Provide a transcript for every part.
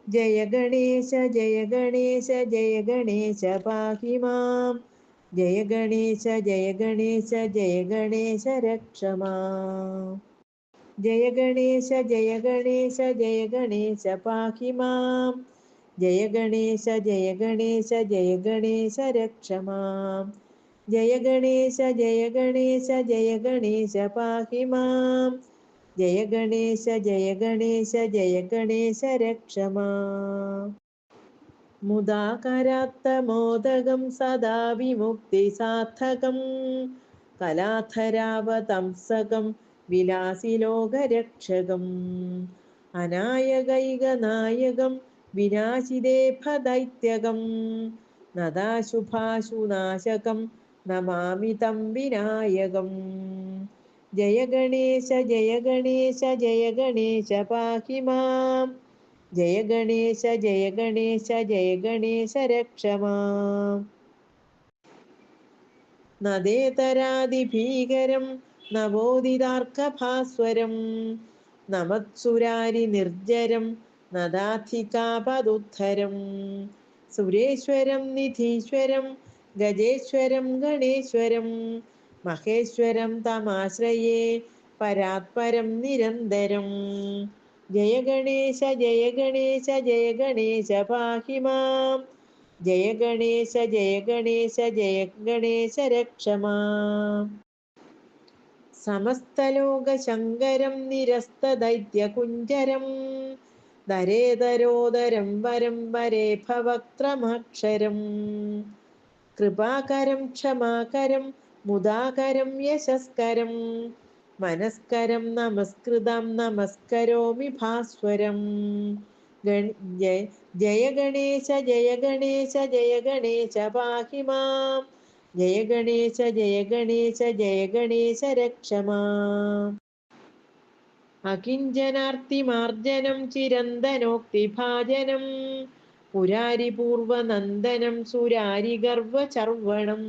ജയ ഗണേശ ജയ ഗണേശ ജയ ഗണേശ പാഹി മാം. ജയ ഗണേശ ജയ ഗണേശ ജയ ഗണേശ രക്ഷ മാം. ജയ ഗണേശ ജയ ഗണേശ ജയ ഗണേശ പാഹി മാം. ജയ ഗണേശ ജയ ഗണേശ ജയ ഗണേശ രക്ഷ മാം. ജയ ഗണേശ ജയ ഗണേശ ജയ ഗണേശ പാഹി മാം. ജയ ഗണേശ ജയ ഗണേശ ജയ ഗണേശ രക്ഷ മാം. മുദാകരാത്തമോദകം സദാ വിമുക്തി സാധകം കലാധരാവതംസകം വിലാസി ലോകരക്ഷകം അനായകൈകനായകം വിനാശിദേഭദൈത്യകം നദാശുഭാശുനാശകം നമാമി തം വിനായകം. ജയ ഗണേശ ജയ ഗണേശ ജയ ഗണേശ പാഹി മാം. ജയ ഗണേശ ജയ ഗണേശ ജയ ഗണേശ രക്ഷ മാം. നദേതരാദിഭീകരം നവോദിതാർക്കഭാസ്വരം നമത്സുരാരി നിർജരം നദാധികാപദുദ്ധരം സുരേശ്വരം നിധീശ്വരം ഗജേശ്വരം ഗണേശ്വരം മഹേശ്വരം തമാശ്രയേ പരാത്പരം നിരന്തരം. ജയ ഗണേശ ജയ ഗണേശ ജയ ഗണേശ പാഹി മാം. ജയ ഗണേശ ജയ ഗണേശ ജയ ഗണേശ രക്ഷ മാം. സമസ്തലോകശങ്കരം നിരസ്തദൈത്യകുഞ്ചരം ധരേധരോദരം വരം വരേഭവക്ത്രമക്ഷരം കൃപാകരം ക്ഷമാകരം മുദാകരം യശസ്കരം മനസ്കരം നമസ്കൃതം നമസ്കരോമി ഭാസ്വരം. ജയ ഗണേശ ജയ ഗണേശ ജയ ഗണേശ പാഹി മാം. ജയ ഗണേശ ജയ ഗണേശ ജയ ഗണേശ രക്ഷ മാം. അകിഞ്ചനാർത്തിമാർജനം ചിരന്തനോക്തിഭാജനം പുരാരിപൂർവനന്ദനം സുരാരിഗർവചർവണം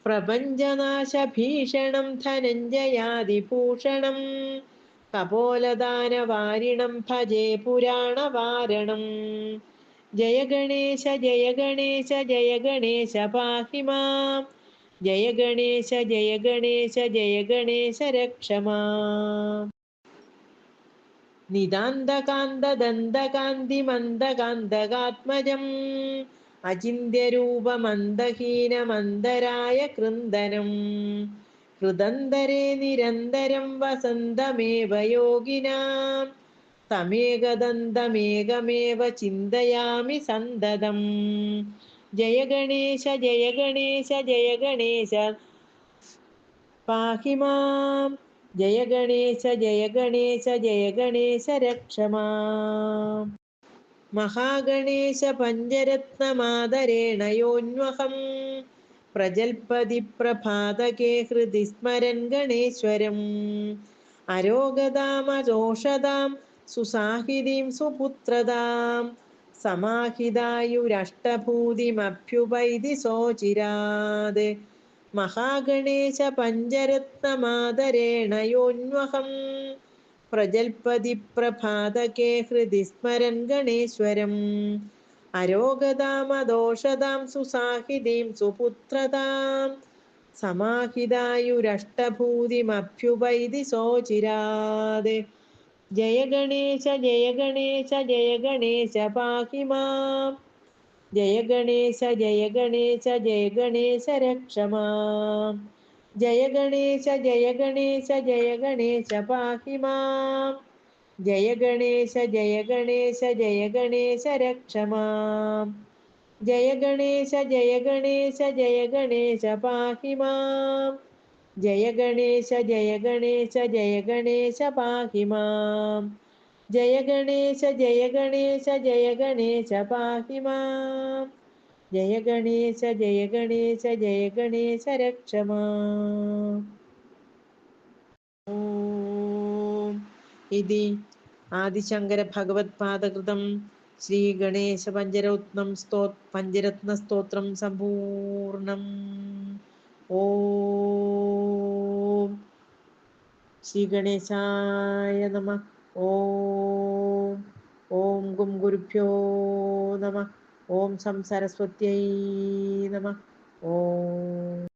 പ്രപഞ്ചനാശഭീഷണം ധനഞ്ജയാദിഭൂഷണം കപോലദാനവാരിണം ഭജേ പുരാണവാരണം. ജയ ഗണേശ ജയ ഗണേശ ജയ ഗണേശ പാഹി മാം. ജയ ഗണേശ ജയ ഗണേശ ജയ ഗണേശ രക്ഷ മാം. നിതാന്തകാന്തദന്തകാന്തിമന്ദകാന്തകാത്മജം അചിന്യരൂപമന്ദഹീനമന്ദരായ കൃന്ദനം ഹൃദന്തരേ നിരന്തരം വസന്തമേവ യോഗിനാം തമേകദന്തമേകമേവ ചിന്തയാമി സന്തതം. ജയ ഗണേശ ജയ ഗണേശ ജയ ഗണേശ പാഹി മാം. ജയ ഗണേശ ജയ ഗണേശ ജയ ഗണേശ രക്ഷ മാം. മഹാഗണേശ പഞ്ചരത്നമാദരേണ യോന്വഹം പ്രജൽപതി പ്രഭാതകേ ഹൃദി സ്മരൻ ഗണേശ്വരം അരോഗതാമജോഷതാം സുസാഹിതീം സുപുത്രതാം സമാഹിതായുരഷ്ടഭൂതിമഭ്യുപൈതി സോചിരാത്. മഹാഗണേശ പഞ്ചരത്നമാദരേണ യോന്വഹം പ്രജൽപതി പ്രഭാതകേ ഹൃദി സ്മരൻ ഗണേശ്വരം അരോഗതാമദോഷതാം സുസാഹിതീം സുപുത്രതാം സമാഹിതായുരഷ്ടഭൂതിമഭ്യുപൈതി സോചിരാത്. ജയ ഗണേശ ജയ ഗണേശ ജയ ഗണേശ പാഹി മാം. ജയ ഗണേശ ജയ ഗണേശ ജയ ഗണേശ രക്ഷ മാം. ജയ ഗണേശ ജയ ഗണേശ ജയ ഗണേശ പാഹി മാം. ജയ ഗണേശ ജയ ഗണേശ ജയ ഗണേശ രക്ഷ മാം. ജയ ഗണേശ ജയ ഗണേശ ജയ ഗണേശ പാഹി മാം. ജയ ഗണേശ ജയ ഗണേശ ജയ ഗണേശ പാഹി മാം. ജയ ഗണേശ ജയ ഗണേശ ജയ ഗണേശ പാഹി മാം. ജയ ഗണേശ ജയ ഗണേശ ജയ ഗണേശ രക്ഷ മാം. ഓം ഇതി ആദിശങ്കര ഭഗവത്പാദകൃതം ശ്രീ ഗണേശ പഞ്ചരത്ന സ്തോത്രം സമ്പൂർണം. ഓം ശ്രീ ഗണേശായ നമഃ. ഓം ഓം ഗും ഗുരുഭ്യോ നമ. ഓം സം സരസ്വത്യൈ നമ. ഓം